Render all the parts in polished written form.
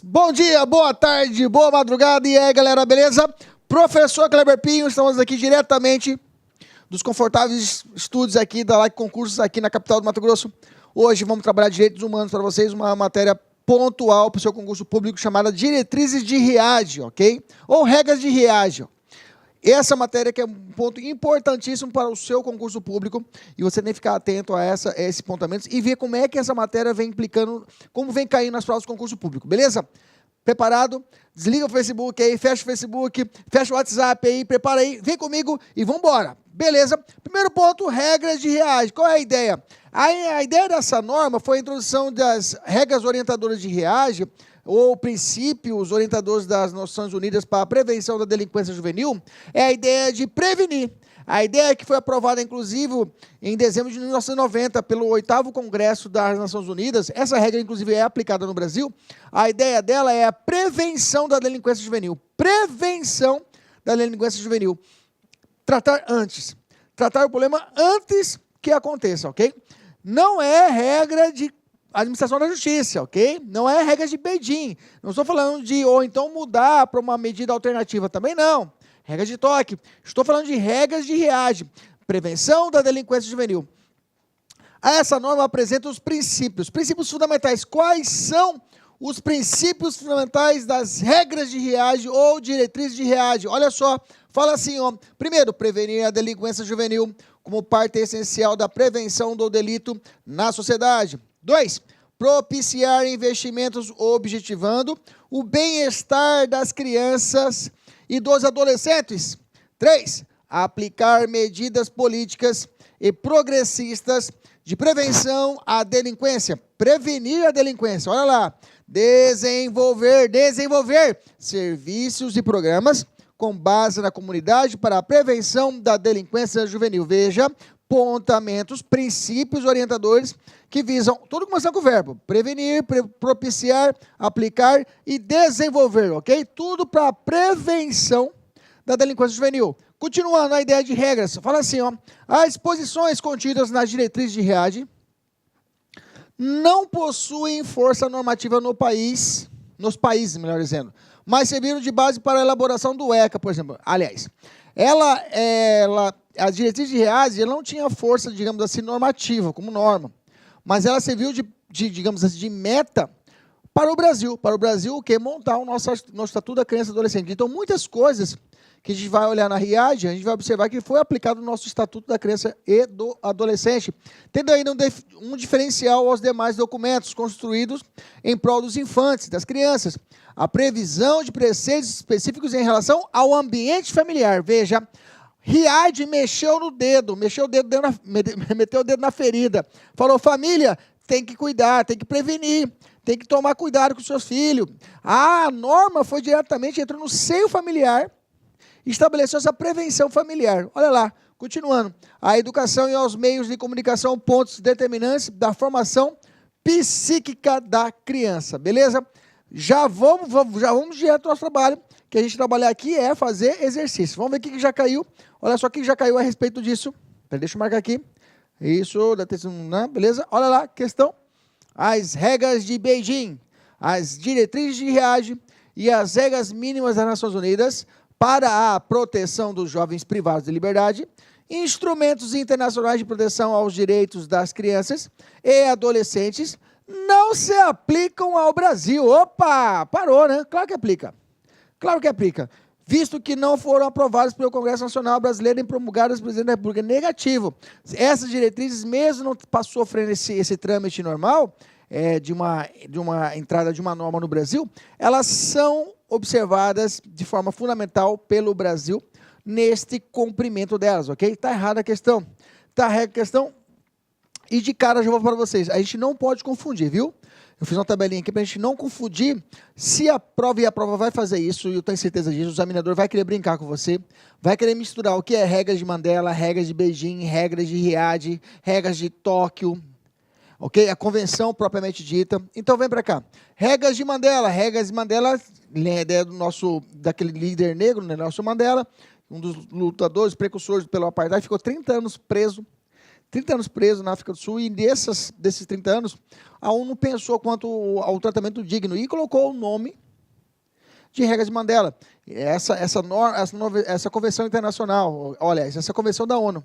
Bom dia, boa tarde, boa madrugada, e aí galera, beleza? Professor Kleber Pinho, estamos aqui diretamente dos confortáveis estúdios aqui da Like Concursos aqui na capital do Mato Grosso. Hoje vamos trabalhar direitos humanos para vocês, uma matéria pontual para o seu concurso público chamada Diretrizes de RIAGE, ok? Ou Regras de RIAGE. Essa matéria que é um ponto importantíssimo para o seu concurso público e você tem que ficar atento a esses pontamentos e ver como é que essa matéria vem implicando, como vem caindo nas provas do concurso público, beleza? Preparado? Desliga o Facebook aí, fecha o Facebook, fecha o WhatsApp aí, prepara aí, vem comigo e vamos embora, beleza? Primeiro ponto, regras de RIAGE. Qual é a ideia? A ideia dessa norma foi a introdução das regras orientadoras de RIAGE, ou princípios orientadores das Nações Unidas para a prevenção da delinquência juvenil, é a ideia de prevenir. A ideia que foi aprovada, inclusive, em dezembro de 1990, pelo 8º Congresso das Nações Unidas, essa regra, inclusive, é aplicada no Brasil, a ideia dela é a prevenção da delinquência juvenil. Prevenção da delinquência juvenil. Tratar antes. Tratar o problema antes que aconteça, ok? Não é regra de administração da justiça, ok? Não é regra de Beijing. Não estou falando de, ou então mudar para uma medida alternativa, também não. Regra de toque. Estou falando de regras de RIAGE. Prevenção da delinquência juvenil. Essa norma apresenta os princípios. Princípios fundamentais. Quais são os princípios fundamentais das regras de RIAGE ou diretrizes de RIAGE? Olha só, fala assim, ó. Primeiro, prevenir a delinquência juvenil como parte essencial da prevenção do delito na sociedade. 2, propiciar investimentos objetivando o bem-estar das crianças e dos adolescentes. 3, aplicar medidas políticas e progressistas de prevenção à delinquência. Prevenir a delinquência, olha lá. Desenvolver serviços e programas com base na comunidade para a prevenção da delinquência juvenil. Veja, pontamentos, princípios orientadores que visam, tudo começando com o verbo, prevenir, propiciar, aplicar e desenvolver, ok? Tudo para a prevenção da delinquência juvenil. Continuando a ideia de regras, fala assim, ó, as disposições contidas nas diretrizes de RIAGE não possuem força normativa nos países, melhor dizendo, mas serviram de base para a elaboração do ECA, por exemplo. Aliás, a diretriz de RIAGE não tinha força, digamos assim, normativa, como norma, mas ela serviu digamos assim, de meta para o Brasil. Para o Brasil, o quê? Montar o nosso Estatuto da Criança e Adolescente. Então, muitas coisas que a gente vai olhar na RIAGE, a gente vai observar que foi aplicado no nosso Estatuto da Criança e do Adolescente, tendo ainda um diferencial aos demais documentos construídos em prol dos infantes, das crianças. A previsão de preceitos específicos em relação ao ambiente familiar. Veja, RIAGE meteu o dedo na ferida. Falou, família, tem que cuidar, tem que prevenir, tem que tomar cuidado com os seus filhos. A norma foi diretamente, entrou no seio familiar, estabeleceu essa prevenção familiar. Olha lá, continuando. A educação e aos meios de comunicação, pontos determinantes da formação psíquica da criança, beleza? Já vamos direto ao nosso trabalho, que a gente trabalhar aqui é fazer exercício. Vamos ver o que já caiu. Olha só o que já caiu a respeito disso. Deixa eu marcar aqui. Isso, beleza? Olha lá, questão. As regras de Beijing, as diretrizes de RIAGE e as regras mínimas das Nações Unidas para a proteção dos jovens privados de liberdade, instrumentos internacionais de proteção aos direitos das crianças e adolescentes não se aplicam ao Brasil. Opa, parou, né? Claro que aplica. Claro que aplica. Visto que não foram aprovadas pelo Congresso Nacional Brasileiro e promulgadas pelo Presidente da República. Negativo. Essas diretrizes, mesmo não sofrendo esse trâmite normal, de uma entrada de uma norma no Brasil, elas são observadas de forma fundamental pelo Brasil neste cumprimento delas, ok? Está errada a questão. Está errada a questão. E de cara já vou para vocês, a gente não pode confundir, viu? Eu fiz uma tabelinha aqui para a gente não confundir. Se a prova vai fazer isso, e eu tenho certeza disso, o examinador vai querer brincar com você, vai querer misturar o que é regras de Mandela, regras de Beijing, regras de RIAGE, regras de Tóquio, ok? A convenção propriamente dita. Então vem para cá. Regras de Mandela, daquele líder negro, Nelson Mandela, um dos lutadores, precursores pelo apartheid, ficou 30 anos preso, 30 anos preso na África do Sul, e desses 30 anos, a ONU pensou quanto ao tratamento digno e colocou o nome de Regras de Mandela. Essa convenção internacional, olha, essa convenção da ONU.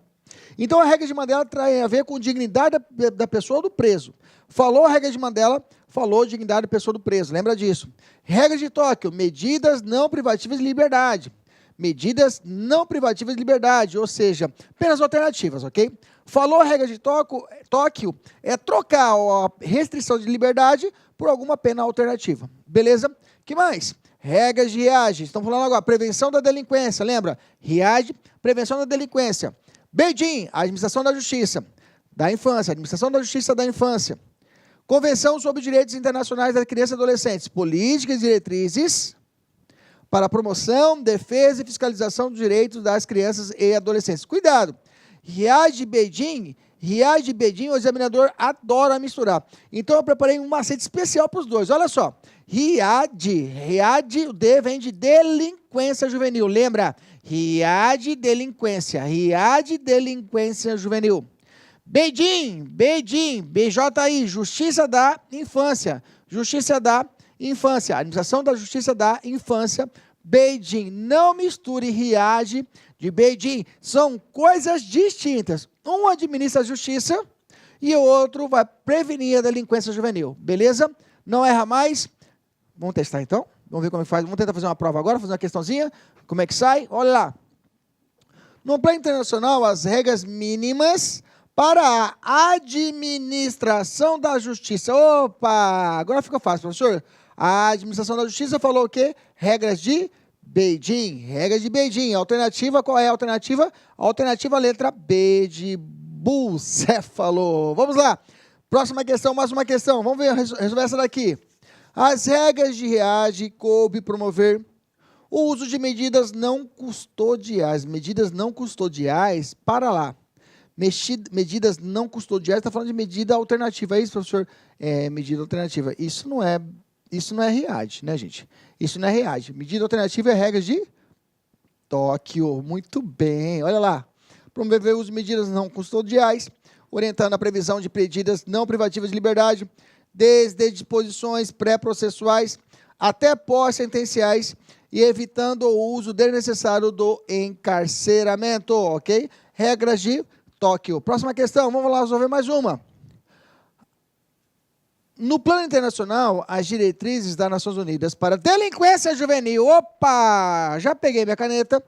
Então, a regra de Mandela tem a ver com dignidade da pessoa ou do preso. Falou a regra de Mandela, falou dignidade da pessoa do preso, lembra disso. Regra de Tóquio, medidas não privativas de liberdade. Medidas não privativas de liberdade, ou seja, penas alternativas, ok? Falou a regra de Tóquio, é trocar a restrição de liberdade por alguma pena alternativa, beleza? Que mais? Regras de Riad, estamos falando agora, prevenção da delinquência, lembra? Riad, prevenção da delinquência. Beijing, administração da justiça da infância, administração da justiça da infância. Convenção sobre direitos internacionais das crianças e adolescentes, políticas e diretrizes para a promoção, defesa e fiscalização dos direitos das crianças e adolescentes. Cuidado, Riad e Beijing, o examinador adora misturar. Então, eu preparei um macete especial para os dois. Olha só, Riad, o D vem de delinquência juvenil. Lembra? Riad, delinquência juvenil. Beijing, BJI, Justiça da Infância. Administração da Justiça da Infância. Beijing, não misture Riad de Beijing. São coisas distintas. Um administra a justiça e o outro vai prevenir a delinquência juvenil. Beleza? Não erra mais. Vamos testar então? Vamos ver como é que faz. Vamos tentar fazer uma prova agora, fazer uma questãozinha. Como é que sai? Olha lá. No plano internacional, as regras mínimas para a administração da justiça. Opa! Agora fica fácil, professor. A administração da justiça falou o quê? Regras de Beijing. Alternativa, qual é a alternativa? A alternativa, letra B de bucéfalo. Vamos lá. Próxima questão, mais uma questão. Vamos ver, resolver essa daqui. As regras de Riad coube promover o uso de medidas não custodiais. Medidas não custodiais, para lá. Medidas não custodiais, está falando de medida alternativa. É isso, professor? É, medida alternativa. Isso não é Riad, né, gente? Isso não é Riad. Medida alternativa é regras de Tóquio. Muito bem. Olha lá. Promover o uso de medidas não custodiais, orientando a previsão de medidas não privativas de liberdade, desde disposições pré-processuais até pós-sentenciais, e evitando o uso desnecessário do encarceramento, ok? Regras de Tóquio. Próxima questão, vamos lá resolver mais uma. No plano internacional, as diretrizes das Nações Unidas para delinquência juvenil, opa, já peguei minha caneta,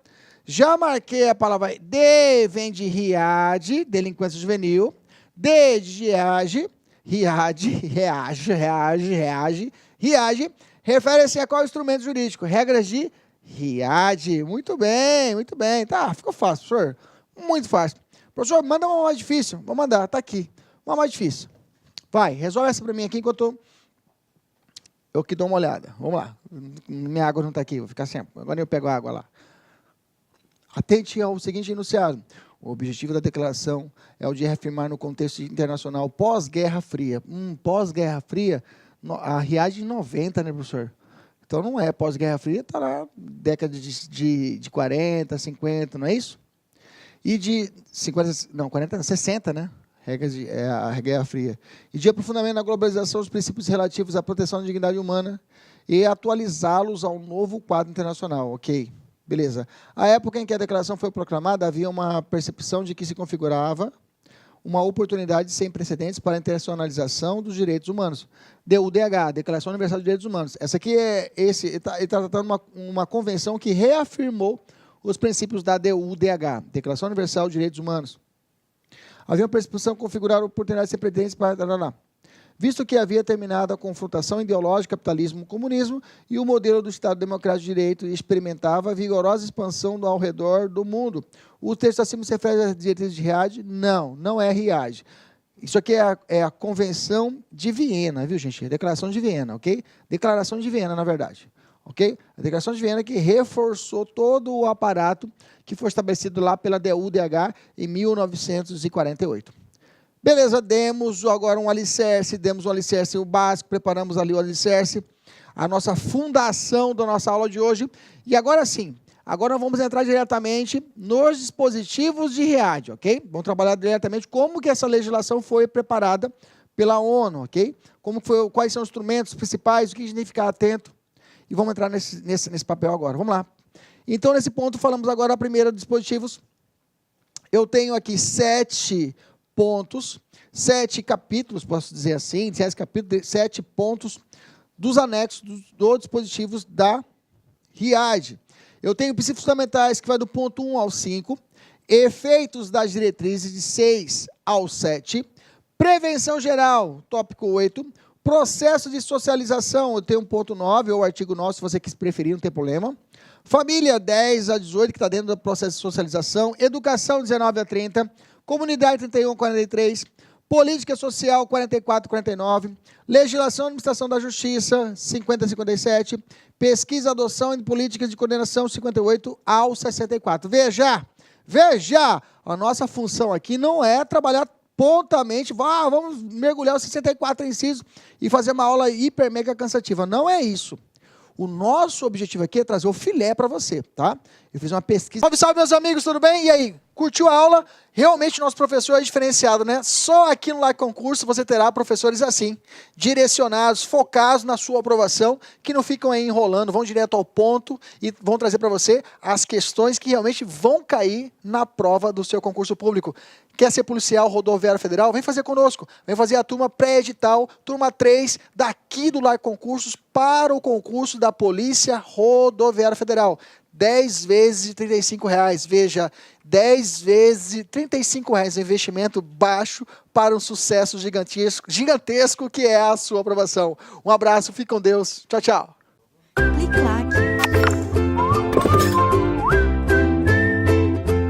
já marquei a palavra D, vem de Riad, delinquência juvenil, D de Riad, refere-se a qual instrumento jurídico? Regras de Riad. Muito bem. Tá, ficou fácil, professor. Muito fácil. Professor, manda uma mais difícil. Vou mandar, tá aqui. Uma mais difícil. Vai, resolve essa para mim aqui enquanto eu que dou uma olhada. Vamos lá. Minha água não está aqui, vou ficar sempre. Agora eu pego a água lá. Atente ao seguinte enunciado. O objetivo da declaração é o de reafirmar no contexto internacional pós-Guerra Fria. Pós-Guerra Fria, a Riad de 90, né, professor? Então não é pós-Guerra Fria, está lá década de 40, 50, não é isso? E de 50, não, 40, 60, né? A Guerra Fria. E de aprofundamento na globalização dos princípios relativos à proteção da dignidade humana e atualizá-los ao novo quadro internacional, ok? Beleza. A época em que a declaração foi proclamada, havia uma percepção de que se configurava uma oportunidade sem precedentes para a internacionalização dos direitos humanos. DUDH, Declaração Universal dos Direitos Humanos. Essa aqui ele está tratando uma convenção que reafirmou os princípios da DUDH, Declaração Universal dos Direitos Humanos. Havia uma percepção de configurar oportunidades sem precedentes para... Visto que havia terminado a confrontação ideológica capitalismo-comunismo e o modelo do Estado Democrático de Direito experimentava vigorosa expansão ao redor do mundo. O texto acima se refere às diretrizes de Riad? Não é Riad. Isso aqui é a Convenção de Viena, viu, gente? Declaração de Viena, ok? Declaração de Viena, na verdade. Ok? A Declaração de Viena que reforçou todo o aparato que foi estabelecido lá pela DUDH em 1948. Beleza, demos agora um alicerce, o básico, preparamos ali o alicerce, a nossa fundação da nossa aula de hoje. E agora sim, Agora nós vamos entrar diretamente nos dispositivos de READ, ok? Vamos trabalhar diretamente como que essa legislação foi preparada pela ONU, ok? Quais são os instrumentos principais, o que a gente tem que ficar atento. E vamos entrar nesse papel agora. Vamos lá. Então, nesse ponto, falamos agora primeiro dispositivos. Eu tenho aqui 7 pontos, 7 capítulos, posso dizer assim, 7 pontos dos anexos dos dispositivos da READ. Eu tenho princípios fundamentais, que vai do ponto 1 ao 5, efeitos das diretrizes de 6 ao 7, prevenção geral, tópico 8, processo de socialização, eu tenho um ponto 9, ou artigo 9, se você quis preferir, não tem problema. Família, 10 a 18, que está dentro do processo de socialização. Educação, 19 a 30. Comunidade, 31 a 43. Política social, 44 a 49. Legislação e administração da justiça, 50 a 57. Pesquisa, adoção e políticas de coordenação, 58 ao 64. Veja, a nossa função aqui não é trabalhar pontamente, vamos mergulhar os 64 incisos e fazer uma aula hiper mega cansativa. Não é isso. O nosso objetivo aqui é trazer o filé para você, tá? Eu fiz uma pesquisa. Salve, salve, meus amigos, tudo bem? E aí, curtiu a aula? Realmente o nosso professor é diferenciado, né? Só aqui no Like Concurso você terá professores assim, direcionados, focados na sua aprovação, que não ficam aí enrolando, vão direto ao ponto e vão trazer para você as questões que realmente vão cair na prova do seu concurso público. Quer ser policial rodoviário federal? Vem fazer conosco. Vem fazer a turma pré-edital, turma 3, daqui do Like Concursos para o concurso da Polícia Rodoviária Federal. 10 vezes de R$35. Veja, 10 vezes de R$35, investimento baixo para um sucesso gigantesco que é a sua aprovação. Um abraço, fique com Deus. Tchau, tchau. Clique like.